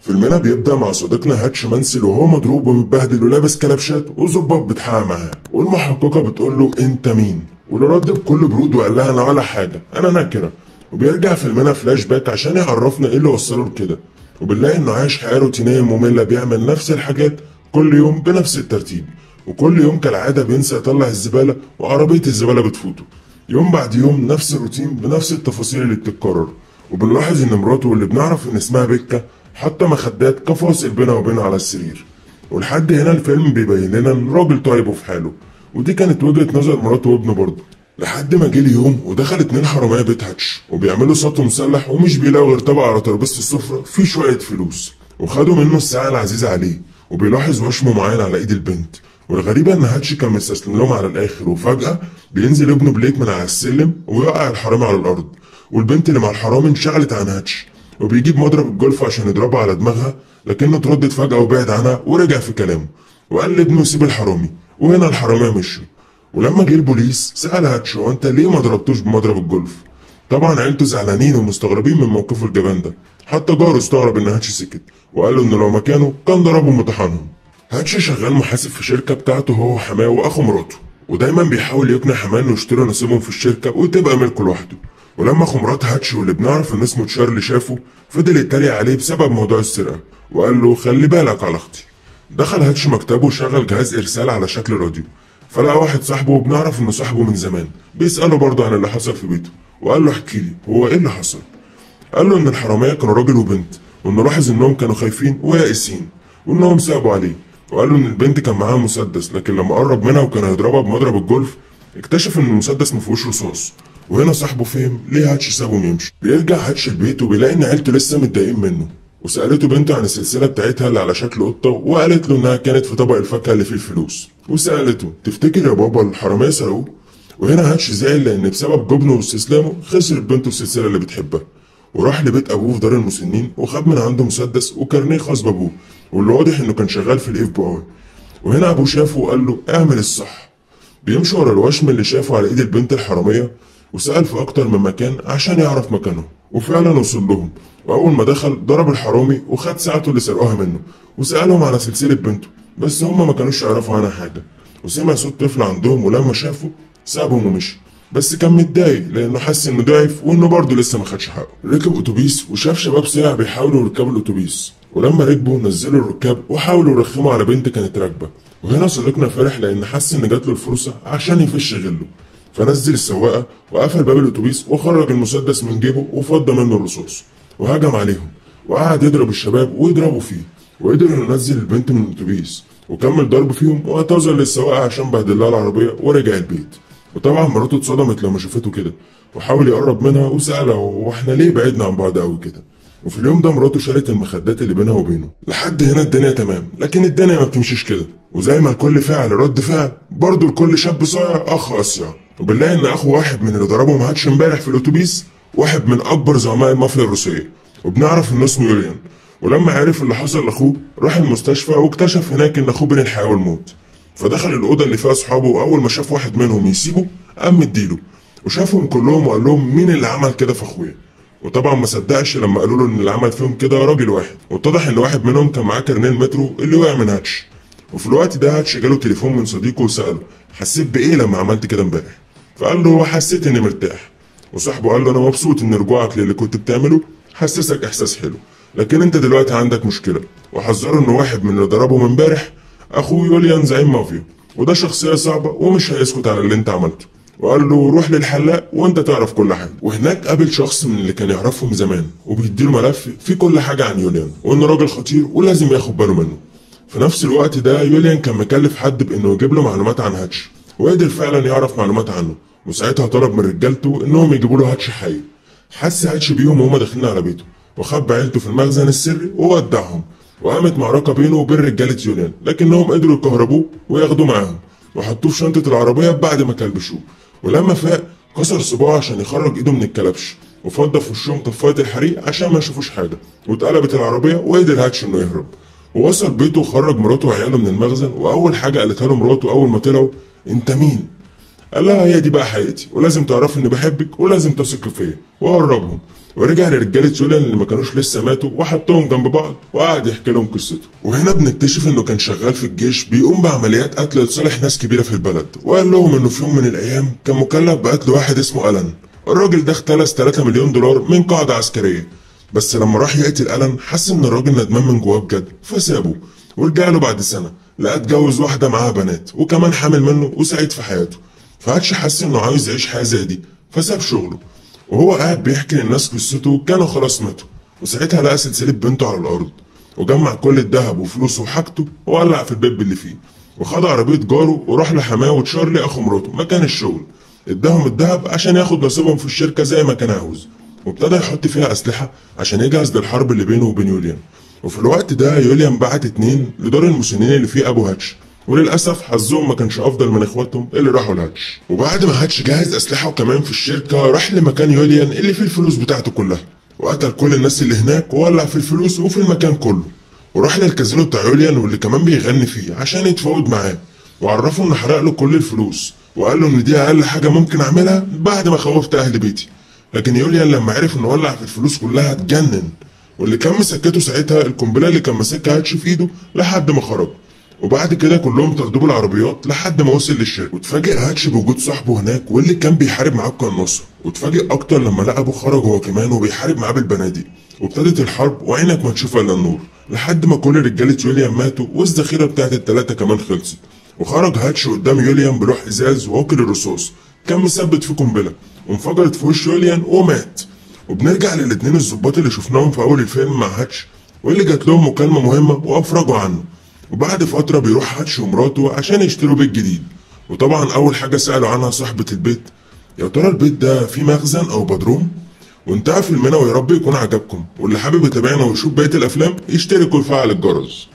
فيلمنا بيبدأ مع صديقنا هاتش منسل وهو مضروب ومتبهدل ولابس كلبشات وظباط بتحقق معاه، والمحققة بتقول له انت مين؟ واللي رد بكل برود وقال لها انا ولا حاجة، انا نكرة. وبيرجع فيلمنا فلاش باك عشان يعرفنا ايه اللي وصله لكده، وبنلاقي انه عايش حياة روتينية مملة بيعمل نفس الحاجات كل يوم بنفس الترتيب، وكل يوم كالعادة بينسى يطلع الزبالة وعربية الزبالة بتفوته. يوم بعد يوم نفس الروتين بنفس التفاصيل اللي بتتكرر، وبنلاحظ ان مراته اللي بنعرف ان اسمها بيكا حاطه مخدات كفاصل بينها وبينه على السرير. ولحد هنا الفيلم بيبين لنا ان راجل طيب وفي حاله، ودي كانت وجهة نظر مراته وابنه برضه. لحد ما جه اليوم ودخل 2 حرامية بيت هاتش وبيعملوا سطو مسلح، ومش بيلاقوا غير طبق على ترابيزة السفرة فيه شوية فلوس، وخدوا منه الساعة العزيزة عليه، وبيلاحظ وشم معين على ايد البنت. والغريبة ان هاتش كان مستسلم لهم على الاخر، وفجأة بينزل ابنه بليك من على السلم ويوقع الحرامي على الارض، والبنت اللي مع الحرامي انشغلت عن هاتش، وبيجيب مضرب الجولف عشان يضربها على دماغها، لكنه اتردد فجأة وبعد عنها ورجع في كلامه وقال لابنه يسيب الحرامي. وهنا الحرامية مشوا. ولما جه البوليس سأل هاتش هو انت ليه ما ضربتوش بمضرب الجولف؟ طبعا عيلته زعلانين ومستغربين من موقفه الجبان ده، حتى جاره استغرب ان هاتش سكت وقال له ان لو مكانه كان ضربهم وطحنهم. هاتش شغال محاسب في شركة بتاعته هو وحماه واخو مراته، ودايما بيحاول يقنع حماه انه يشتري نصيبهم في الشركة وتبقى ملكه لوحده. ولما اخو مرات هاتش واللي بنعرف ان اسمه تشارلي شافه فضل يتريق عليه بسبب موضوع السرقة، وقال له خلي بالك على اختي. دخل هاتش مكتبه وشغل جهاز ارسال على شكل راديو، فلقى واحد صاحبه وبنعرف انه صاحبه من زمان بيسأله برضه عن اللي حصل في بيته، وقال له احكي لي هو ايه اللي حصل. قال له ان الحرامية كانوا راجل وبنت، وانه لاحظ انهم كانوا خايفين ويائسين وانهم صعبوا عليه، وقال له ان البنت كان معاها مسدس، لكن لما قرب منها وكان هيضربها بمضرب الجولف اكتشف ان المسدس مفيهوش رصاص. وهنا صاحبه فهم ليه هاتش سابهم يمشي. بيرجع هاتش البيت وبيلاقي ان عيلته لسه متضايقين منه، وسألته بنته عن السلسلة بتاعتها اللي على شكل قطة، وقالت له انها كانت في طبق الفاكهة اللي فيه الفلوس، وسألته تفتكر يا بابا الحرامية سرقوه؟ وهنا هاتش زعل لان بسبب جبنه واستسلامه خسرت بنته السلسلة اللي بتحبها، وراح لبيت ابوه في دار المسنين وخد من عنده مسدس وكارنيه خاص بابوه، واللي واضح انه كان شغال في الاف بي اي. وهنا ابوه شافه وقال له اعمل الصح. بيمشي ورا الوشم اللي شافه على ايد البنت الحرامية، وسأل في أكتر من مكان عشان يعرف مكانه، وفعلا وصل لهم. وأول ما دخل ضرب الحرامي وخد ساعته اللي سرقوها منه، وسألهم على سلسلة بنته، بس هما ما كانوش يعرفوا عنها حاجة. وسمع صوت طفل عندهم، ولما شافه سابهم ومشي، بس كان متضايق لأنه حس إنه ضعف وإنه برضه لسه ما خدش حقه. ركب أتوبيس وشاف شباب صيع بيحاولوا يركبوا الأتوبيس، ولما ركبوا نزلوا الركاب وحاولوا يرخموا على بنت كانت راكبة. وهنا صديقنا فرح لأن حس إن جات له الفرصة عشان يفش غله، فنزل السواقة وقفل باب الأتوبيس وخرج المسدس من جيبه وفض منه الرصاص، وهجم عليهم وقعد يضرب الشباب ويضربوا فيه، وقدر انه ينزل البنت من الأتوبيس وكمل ضرب فيهم، واعتذر للسواقة عشان بهدل لها العربية ورجع البيت. وطبعا مراته اتصدمت لما شافته كده، وحاول يقرب منها وسألها هو احنا ليه بعدنا عن بعض قوي كده. وفي اليوم ده مراته شالت المخدات اللي بينها وبينه. لحد هنا الدنيا تمام، لكن الدنيا ما بتمشيش كده، وزي ما الكل فعل رد فعل برضه لكل شاب صايع اخ اصيع. وبنلاقي ان اخو واحد من اللي ضربهم هاتش امبارح في الاتوبيس واحد من اكبر زعماء المافيا الروسيه، وبنعرف انه اسمه يوليان. ولما عرف اللي حصل لاخوه راح المستشفى واكتشف هناك ان اخوه بين الحياه والموت، فدخل الاوضه اللي فيها اصحابه، واول ما شاف واحد منهم يسيبه قام مديله، وشافهم كلهم وقال لهم مين اللي عمل كده في اخويا. وطبعا ما صدقش لما قالوا له ان اللي عمل فيهم كده راجل واحد، واتضح ان واحد منهم كان معاه كارنيه المترو اللي وقع من هاتش. وفي الوقت ده هاتش جاله تليفون من صديقه وسأله حسيت بايه لما عملت كده امبارح؟ فقال له حسيت اني مرتاح. وصاحبه قال له انا مبسوط ان رجوعك للي كنت بتعمله حسسك احساس حلو، لكن انت دلوقتي عندك مشكله. وحذره ان واحد من اللي ضربه من امبارح اخوه يوليان زعيم مافيا، وده شخصيه صعبه ومش هيسكت على اللي انت عملته. وقال له روح للحلاق وانت تعرف كل حاجه. وهناك قابل شخص من اللي كان يعرفهم زمان وبيديله ملف فيه كل حاجه عن يوليان، وانه راجل خطير ولازم ياخد باله منه. في نفس الوقت ده يوليان كان مكلف حد بانه يجيب له معلومات عن هاتش، وقدر فعلا يعرف معلومات عنه، وساعتها طلب من رجالته انهم يجيبوا له هاتش حي. حس هاتش بيهم وهم داخلين على بيته، وخبى عيلته في المخزن السري وودعهم، وقامت معركه بينه وبين رجاله يوليان، لكنهم قدروا يكهربوه وياخدوه معاهم وحطوه في شنطه العربيه بعد ما كلبشوه. ولما فاق كسر صباعه عشان يخرج ايده من الكلبش، وفضى في وشهم طفايه الحريق عشان ما يشوفوش حاجه، واتقلبت العربيه وقدر هاتش انه يهرب. ووصل بيته وخرج مراته وعياله من المخزن، واول حاجه قالتها له مراته اول ما طلعوا انت مين؟ قال لها هي دي بقى حقيقتي، ولازم تعرفي اني بحبك ولازم تثقي فيا، وقربهم ورجع لرجاله يوليان اللي ما كانوش لسه ماتوا وحطهم جنب بعض وقعد يحكي لهم قصته. وهنا بنكتشف انه كان شغال في الجيش بيقوم بعمليات قتل لصالح ناس كبيره في البلد، وقال لهم انه في يوم من الايام كان مكلف بقتل واحد اسمه ألان. الراجل ده اختلس 3 مليون دولار من قاعده عسكريه، بس لما راح يقتل ألان حس ان الراجل ندمان من جواه بجد فسابه، ورجع له بعد سنه لقى اتجوز واحده معاها بنات وكمان حامل منه وسعيد في حياته. فهاتش حس انه عاوز يعيش حياه زي دي فساب شغله، وهو قاعد بيحكي للناس قصته كانوا خلاص ماتوا. وساعتها لقى سلسله بنته على الارض، وجمع كل الذهب وفلوسه وحاجته وولع في البيت اللي فيه، وخد عربيه جاره وراح لحماه وتشارلي اخو مراته مكان الشغل، اداهم الذهب عشان ياخد نصيبهم في الشركه زي ما كان عاوز، وابتدى يحط فيها اسلحه عشان يجهز للحرب اللي بينه وبين يوليان. وفي الوقت ده يوليان بعت 2 لدار المسنين اللي فيه ابو هاتش، وللاسف حظهم ما كانش افضل من اخواتهم اللي راحوا لهاتش. وبعد ما هاتش جهز اسلحه وكمان في الشركه راح لمكان يوليان اللي فيه الفلوس بتاعته كلها، وقتل كل الناس اللي هناك وولع في الفلوس وفي المكان كله، وراح للكازينو بتاع يوليان واللي كمان بيغني فيه عشان يتفاوض معاه، وعرفه انه حرق له كل الفلوس وقال له ان دي اقل حاجه ممكن اعملها بعد ما خوفت اهل بيتي. لكن يوليان لما عرف انه ولع في الفلوس كلها اتجنن، واللي كان مسكته ساعتها القنبله اللي كان ماسكها هاتش في ايده لحد ما خرج. وبعد كده كلهم تاخدوه بالعربيات لحد ما وصل للشركه، واتفاجئ هاتش بوجود صاحبه هناك واللي كان بيحارب معاه بقناصه، واتفاجئ اكتر لما لقى ابوه خرج هو كمان وبيحارب معاه بالبنادق، وابتدت الحرب وعينك ما تشوف الا النور لحد ما كل رجاله يوليان ماتوا والذخيره بتاعت ال3 كمان خلصت. وخرج هاتش قدام يوليان بلوح ازاز واكل الرصاص كان مثبت في قنبله وانفجرت في وش يوليان ومات. وبنرجع للاتنين الظباط اللي شفناهم في اول الفيلم مع هاتش واللي جات لهم مكالمه مهمه وافرجوا عنه. وبعد فتره بيروح هاتش ومراته عشان يشتروا بيت جديد، وطبعا اول حاجه سالوا عنها صاحبه البيت يا ترى البيت ده فيه مخزن او بدروم. وانتهى فيلمنا، ويا رب يكون عجبكم، واللي حابب يتابعنا ويشوف بقيه الافلام يشترك ويفعل الجرس.